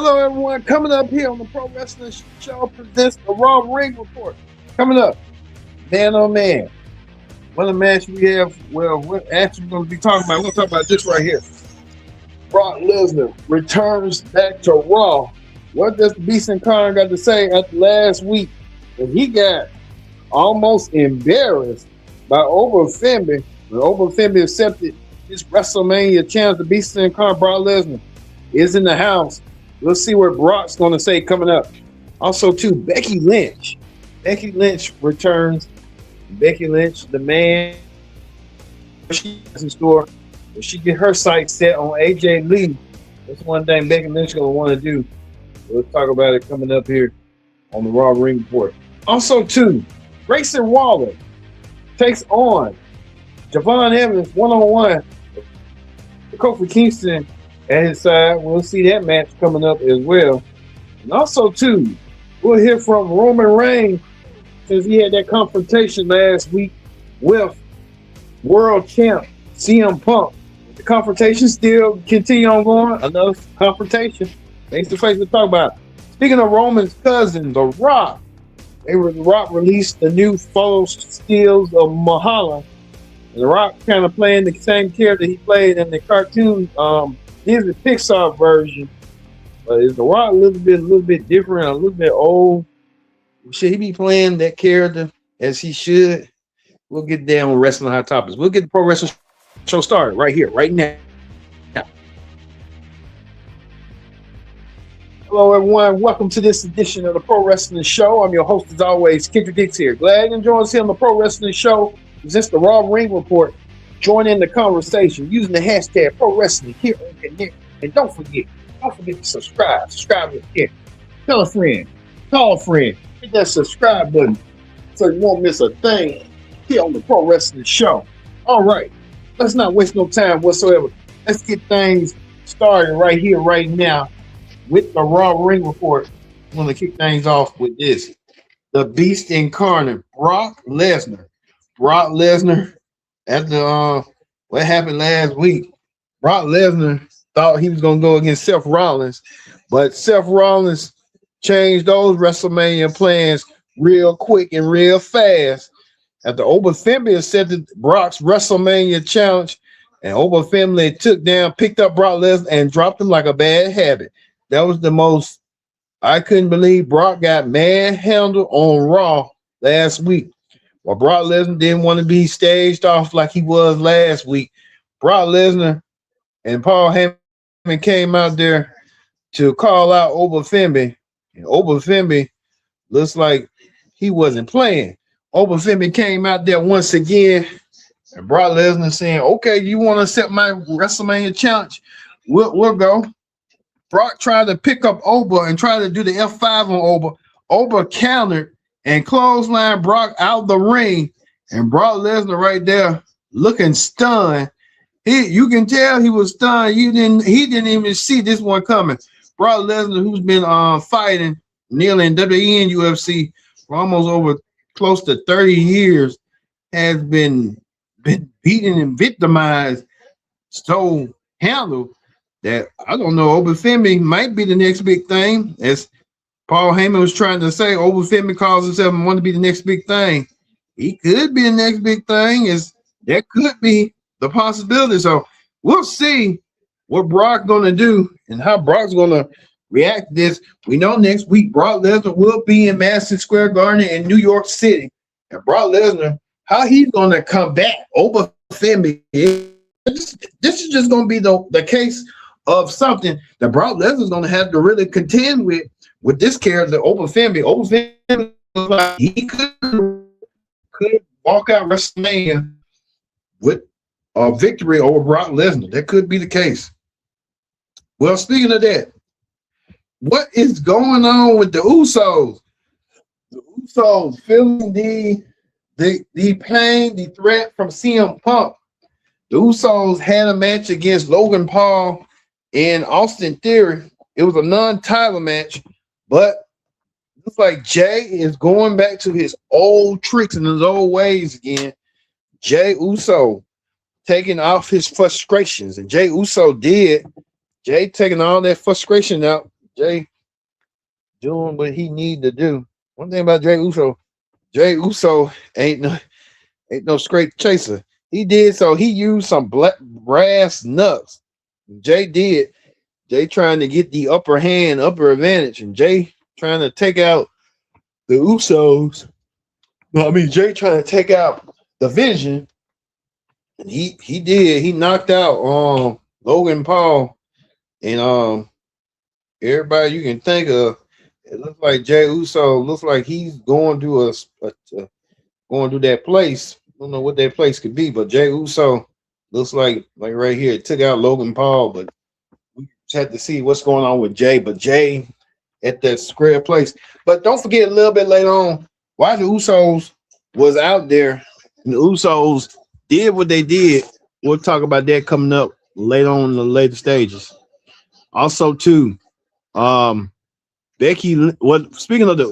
Hello, everyone. Coming up here on the Pro Wrestling Show presents the Raw Ring Report. Coming up, man oh man. What a match we have. Well, what actually we're going to be talking about? We're going to talk about this right here. Brock Lesnar returns back to Raw. What does the Beast Incarnate got to say after last week? And he got almost embarrassed by Finby. When Finby accepted his WrestleMania challenge, the Beast Incarnate Brock Lesnar is in the house. Let's see what Brock's going to say coming up. Also, too, Becky Lynch. Becky Lynch returns. Becky Lynch, the man, she has in store. If she get her sights set on AJ Lee, that's one thing Becky Lynch going to want to do. We'll talk about it coming up here on the Raw Ring Report. Also, too, Grayson Waller takes on Javon Evans one-on-one. Kofi Kingston at his side. We'll see that match coming up as well. And also, too, we'll hear from Roman Reigns since he had that confrontation last week with world champ CM Punk. The confrontation still continue on going. Another confrontation. Face to face to talk about. Speaking of Roman's cousin, The Rock. The Rock released the new photo stills of Mahala. And The Rock kind of playing the same character he played in the cartoon Disney Pixar version. But is The Rock a little bit different, a little bit old? Should he be playing that character as he should? We'll get down with Wrestling Hot Topics. We'll get the Pro Wrestling Show started right here, right now. Hello, everyone. Welcome to this edition of the Pro Wrestling Show. I'm your host, as always, Kendrick Dix here. Glad you joined us here on the Pro Wrestling Show. Presents the Raw Ring Report. Join in the conversation using the hashtag Pro Wrestling here on Connect. And don't forget to subscribe. Subscribe to the Tell a friend. Call a friend. Hit that subscribe button so you won't miss a thing here on the Pro Wrestling Show. All right. Let's not waste no time whatsoever. Let's get things started right here, right now with the Raw Ring Report. I'm going to kick things off with this. The Beast Incarnate, Brock Lesnar. Brock Lesnar, after what happened last week, Brock Lesnar thought he was going to go against Seth Rollins, but Seth Rollins changed those WrestleMania plans real quick and real fast. After Finby accepted Brock's WrestleMania challenge, and Finby picked up Brock Lesnar and dropped him like a bad habit. That was the most, I couldn't believe Brock got manhandled on Raw last week. Well, Brock Lesnar didn't want to be staged off like he was last week. Brock Lesnar and Paul Heyman came out there to call out Finby. And Finby looks like he wasn't playing. Finby came out there once again, and Brock Lesnar saying, "Okay, you want to accept my WrestleMania challenge? We'll go." Brock tried to pick up and try to do the F5 on Oba countered and clothesline Brock out the ring, and Brock Lesnar right there looking stunned. You can tell he was stunned. He didn't even see this one coming. Brock Lesnar, who's been fighting nearly in WWE and UFC for almost over close to 30 years, has been beaten and victimized, so handled that I don't know. Finby might be the next big thing, as Paul Heyman was trying to say. Finby calls himself and want to be the next big thing. He could be the next big thing. That could be the possibility. So we'll see what Brock's going to do and how Brock's going to react to this. We know next week Brock Lesnar will be in Madison Square Garden in New York City. And Brock Lesnar, how he's going to combat Finby. This is just going to be the case of something that Brock Lesnar is going to have to really contend with this character, Finby. Finby was like he could walk out WrestleMania with a victory over Brock Lesnar. That could be the case. Well, speaking of that, what is going on with the Usos? The Usos feeling the pain, the threat from CM Punk. The Usos had a match against Logan Paul and Austin Theory. It was a non-title match, but it looks like Jay is going back to his old tricks and his old ways again. Jay Uso taking off his frustrations, and Jay Uso did. Jay taking all that frustration out. Jay doing what he need to do. One thing about Jay Uso ain't no straight chaser. He did so. He used some brass knucks. Jay did. Jay trying to get the upper hand, upper advantage, and Jay trying to take out the Usos. No, I mean Jay trying to take out the Vision. And he did. He knocked out Logan Paul and everybody you can think of. It looks like Jay Uso looks like he's going to going to that place. I don't know what that place could be, but Jay Uso looks like right here. It took out Logan Paul, but we just had to see what's going on with Jay. But Jay at that square place. But don't forget a little bit later on why the Usos was out there. And the Usos did what they did. We'll talk about that coming up later on in the later stages. Also, too, Becky. Speaking of the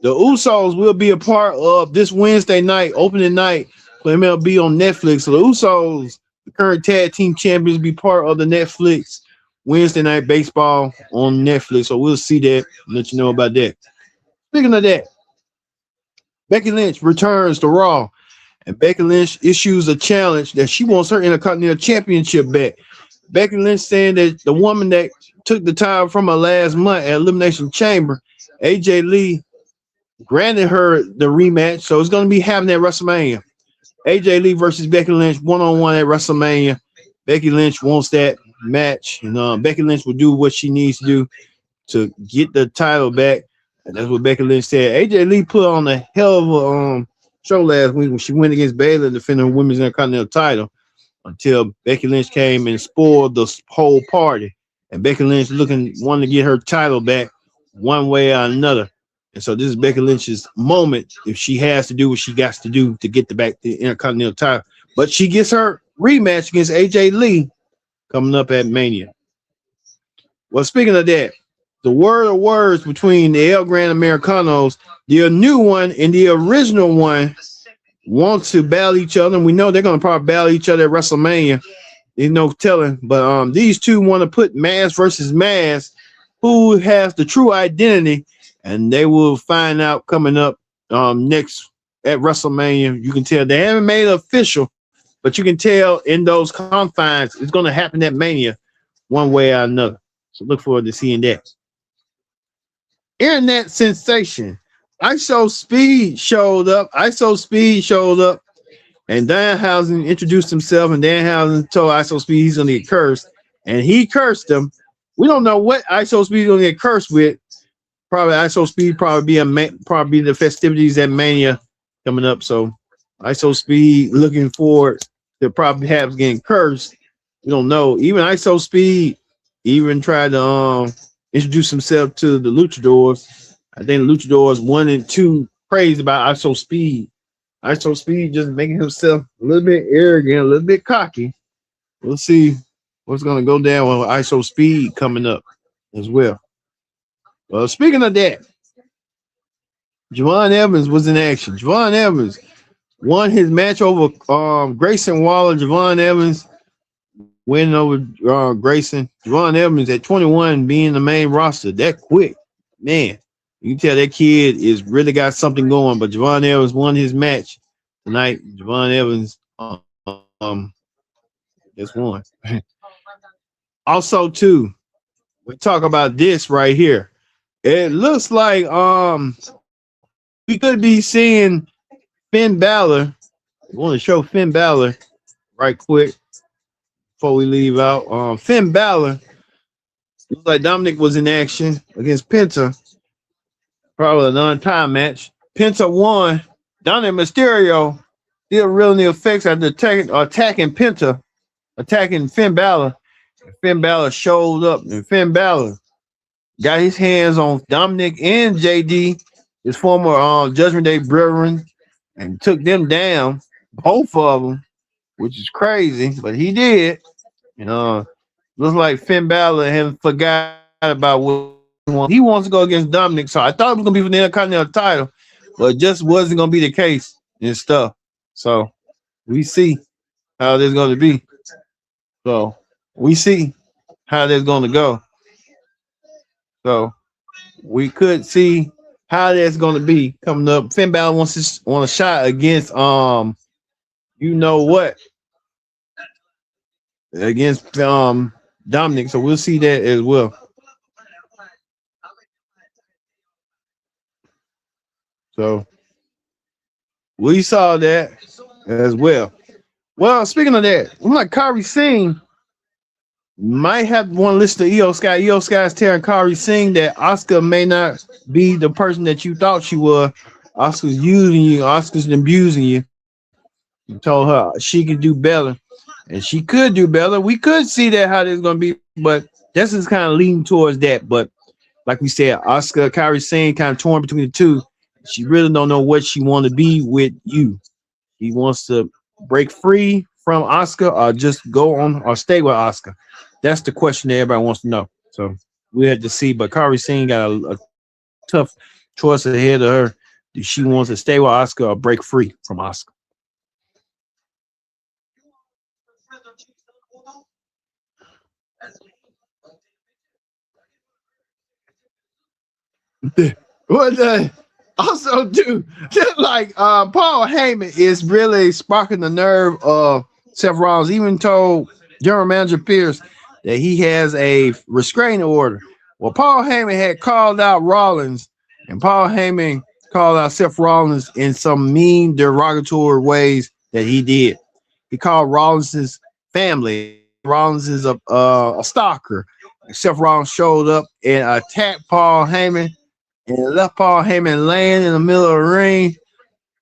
Usos will be a part of this Wednesday night, opening night for MLB on Netflix. So the Usos, the current tag team champions, be part of the Netflix Wednesday night baseball on Netflix. So we'll see that and let you know about that. Speaking of that, Becky Lynch returns to Raw, and Becky Lynch issues a challenge that she wants her Intercontinental Championship back. Becky Lynch saying that the woman that took the title from her last month at Elimination Chamber, AJ Lee, granted her the rematch, so it's going to be happening at WrestleMania. AJ Lee versus Becky Lynch one-on-one at WrestleMania. Becky Lynch wants that match, and Becky Lynch will do what she needs to do to get the title back. And that's what Becky Lynch said. AJ Lee put on a hell of a show last week when she went against Baylor defending her women's Intercontinental title until Becky Lynch came and spoiled the whole party. And Becky Lynch wanting to get her title back one way or another. And so this is Becky Lynch's moment if she has to do what she got to do to get the Intercontinental title. But she gets her rematch against AJ Lee coming up at Mania. Well, speaking of that, the word of words between the El Gran Americanos, the new one and the original one, want to battle each other. And we know they're going to probably battle each other at WrestleMania. There's no telling. But these two want to put mask versus mask. Who has the true identity? And they will find out coming up next at WrestleMania. You can tell they haven't made it official, but you can tell in those confines it's going to happen at Mania one way or another. So look forward to seeing that. Internet sensation. ISO Speed showed up. And Danhausen introduced himself, and Danhausen told ISO Speed he's going to get cursed. And he cursed him. We don't know what ISO Speed is going to get cursed with. Probably ISO Speed probably the festivities at Mania coming up. So ISO Speed looking forward to probably have getting cursed. We don't know. Even ISO Speed even tried to introduce himself to the Luchadors. I think the Luchadors 1 and 2 praised about ISO Speed. ISO Speed just making himself a little bit arrogant, a little bit cocky. We'll see what's going to go down with ISO Speed coming up as well. Well, speaking of that, Javon Evans was in action. Javon Evans won his match over Grayson Waller. Javon Evans winning over Grayson. Javon Evans at 21 being the main roster that quick. Man, you can tell that kid is really got something going. But Javon Evans won his match tonight. Javon Evans just won. Also, too, we talk about this right here. It looks like we could be seeing Finn Balor. I want to show Finn Balor right quick before we leave out. Finn Balor looks like Dominic was in action against Penta. Probably a non-time match. Penta won. Dominic Mysterio still reeling the effects after attacking Penta, attacking Finn Balor. Finn Balor showed up, and Finn Balor got his hands on Dominic and JD, his former Judgment Day brethren, and took them down, both of them, which is crazy, but he did. Looks like Finn Balor had forgot about what he wants to go against Dominic. So I thought it was going to be for the Intercontinental title, but it just wasn't going to be the case and stuff. So we see how this is going to be. So we see how this is going to go. So we could see how that's going to be coming up. Finn Balor wants a shot against you know what, against Dominic. So we'll see that as well. So we saw that as well. Well, speaking of that, I'm like Kyrie Singh might have one to listen to EO Sky. EO Sky's telling Kyrie Singh that Oscar may not be the person that you thought she was. Oscar's using you, Oscar's abusing you. You told her she could do better, and she could do better. We could see that how this is gonna be, but this is kind of leaning towards that. But like we said, Oscar, Kyrie Singh kind of torn between the two. She really don't know what she want to be with you. He wants to break free from Oscar or just go on or stay with Oscar. That's the question that everybody wants to know. So we had to see. But Kari Singh got a tough choice ahead of her. Do she wants to stay with Oscar or break free from Oscar? What the also do like Paul Heyman is really sparking the nerve of Seth Rollins. Even told General Manager Pierce that he has a restraining order. Well, Paul Heyman had called out Rollins, and Paul Heyman called out Seth Rollins in some mean, derogatory ways that he did. He called Rollins' family. Rollins is a stalker. Seth Rollins showed up and attacked Paul Heyman and left Paul Heyman laying in the middle of the ring.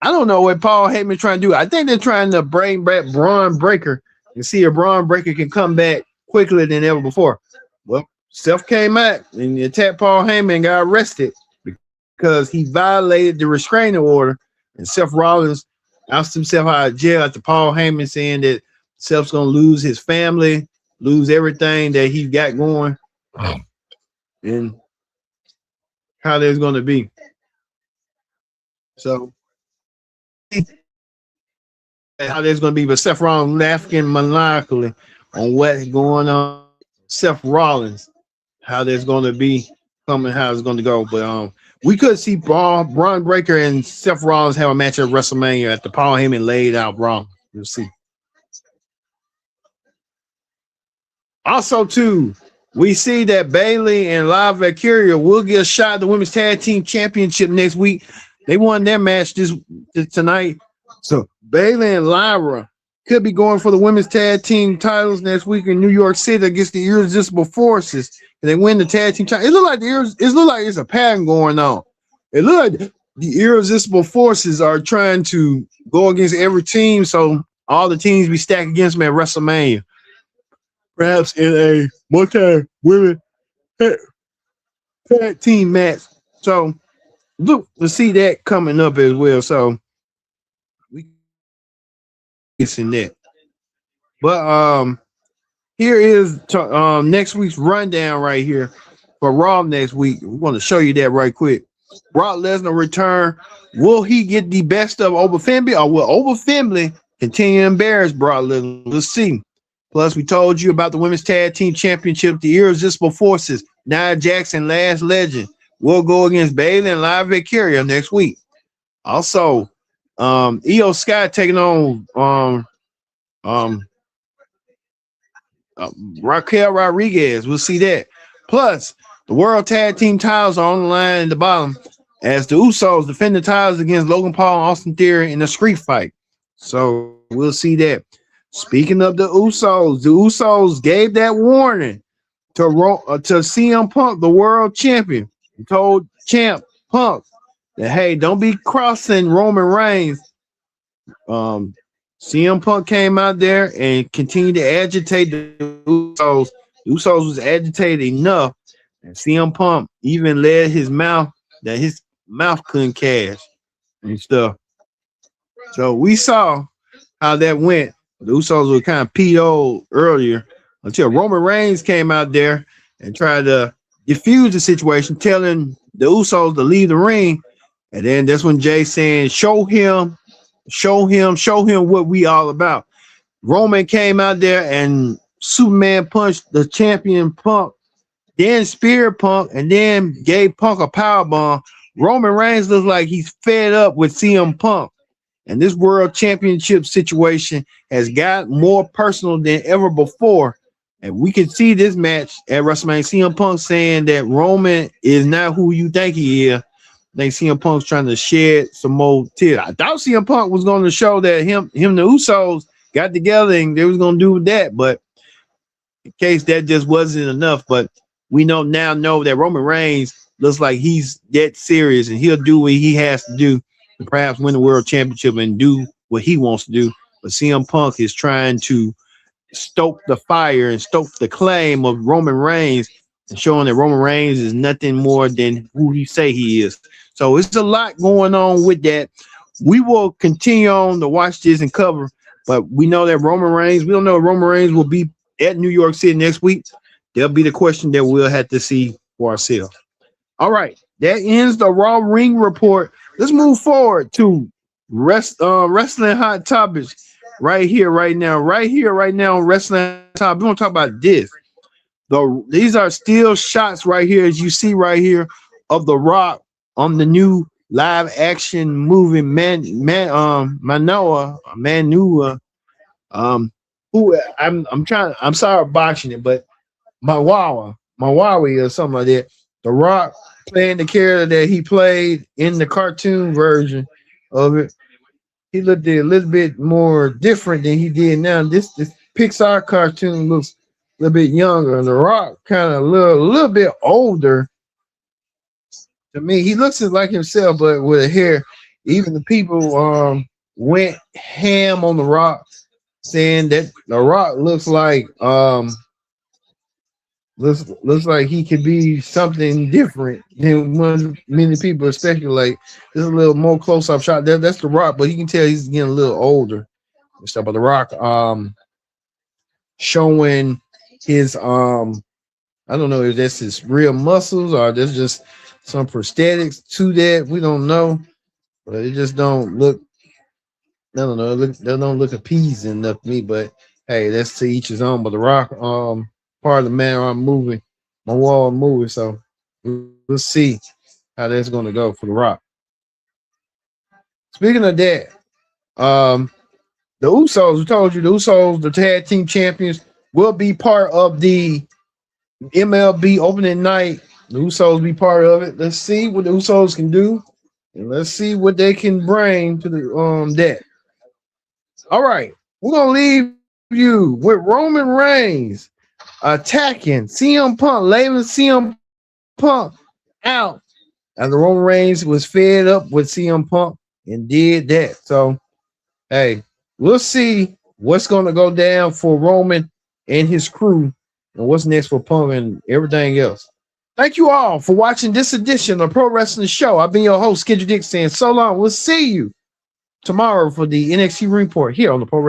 I don't know what Paul Heyman trying to do. I think they're trying to bring back Braun Breaker and see if Braun Breaker can come back quicker than ever before. Well, Seth came out and attacked Paul Heyman and got arrested because he violated the restraining order. And Seth Rollins ousted himself out of jail after Paul Heyman saying that Seth's going to lose his family, lose everything that he's got going, and how there's going to be. So how there's going to be, but Seth Rollins laughing maniacally on what's going on. Seth Rollins, how there's going to be coming, how it's going to go. But we could see Braun Breaker and Seth Rollins have a match at WrestleMania after Paul Heyman laid out Braun. We'll see. Also, too, we see that Bayley and Liv Valkyria will get a shot at the Women's Tag Team Championship next week. They won their match this tonight. So Bayley and Lyra could be going for the Women's Tag Team titles next week in New York City against the Irresistible Forces. And they win the tag team title. It look like it's a pattern going on. It look like the Irresistible Forces are trying to go against every team, so all the teams be stacked against them at WrestleMania. Perhaps in a multi-women tag team match. So look to see that coming up as well. So we in that. But here is next week's rundown right here for Raw next week. We want to show you that right quick. Brock Lesnar return. Will he get the best of Oba Femi, or will Oba Femi continue to embarrass Brock Lesnar? Let's see. Plus, we told you about the Women's Tag Team Championship, the Irresistible Forces. Nia Jackson, Last Legend, will go against Bayley and Liv Valkyria next week. Also, Io Sky taking on Raquel Rodriguez. We'll see that. Plus, the World Tag Team titles are on the line at the bottom as the Usos defend the titles against Logan Paul and Austin Theory in a street fight. So we'll see that. Speaking of the Usos gave that warning to CM Punk, the world champion. He told Champ Punk that, hey, don't be crossing Roman Reigns. CM Punk came out there and continued to agitate the Usos. The Usos was agitated enough, and CM Punk even led his mouth that his mouth couldn't cash and stuff. So we saw how that went. The Usos were kind of PO'd earlier until Roman Reigns came out there and tried to diffuse the situation, telling the Usos to leave the ring. And then that's when Jay saying, show him what we all about. Roman came out there and Superman punched the champion Punk then speared Punk, and then gave Punk a power bomb. Roman Reigns looks like he's fed up with CM Punk. And this world championship situation has got more personal than ever before. And we can see this match at WrestleMania. CM Punk saying that Roman is not who you think he is. I think CM Punk's trying to shed some more tears. I thought CM Punk was going to show that him and the Usos got together and they was going to do that. But in case that just wasn't enough. But we know that Roman Reigns looks like he's that serious and he'll do what he has to do to perhaps win the world championship and do what he wants to do. But CM Punk is trying to stoke the fire and stoke the claim of Roman Reigns and showing that Roman Reigns is nothing more than who he say he is. So it's a lot going on with that. We will continue on to watch this and cover, but we know that Roman Reigns, we don't know if Roman Reigns will be at New York City next week. There'll be the question that we'll have to see for ourselves. All right, that ends the Raw Ring Report. Let's move forward to wrestling hot topics right here, right now, wrestling hot topics. We're gonna talk about this. These are still shots right here, as you see right here, of The Rock on the new live action movie Manua. Who I'm sorry botching it, but Mawawi or something like that. The Rock playing the character that he played in the cartoon version of it. He looked a little bit more different than he did now. This Pixar cartoon looks a little bit younger, and The Rock kind of a little bit older. To me, he looks like himself, but with hair. Even the people went ham on The Rock, saying that The Rock looks like looks like he could be something different than many people speculate. There's a little more close-up shot there. That's The Rock, but you can tell he's getting a little older and stuff. But The Rock showing his I don't know if that's his real muscles or there's just some prosthetics to that. We don't know, but it just don't look. I don't know. They don't look appeasing enough to me. But hey, that's to each his own. But The Rock, part of the Man movie, my wall movie. So we'll see how that's going to go for The Rock. Speaking of that, the Usos. We told you the Usos, the tag team champions, will be part of the MLB opening night. The Usos be part of it. Let's see what the Usos can do, and let's see what they can bring to the that. All right, we're gonna leave you with Roman Reigns attacking CM Punk, leaving CM Punk out, and the Roman Reigns was fed up with CM Punk and did that. So, hey, we'll see what's gonna go down for Roman and his crew, and what's next for Punk and everything else. Thank you all for watching this edition of Pro Wrestling Show. I've been your host, Kendrick Dick, saying so long. We'll see you tomorrow for the NXT Report here on the Pro Wrestling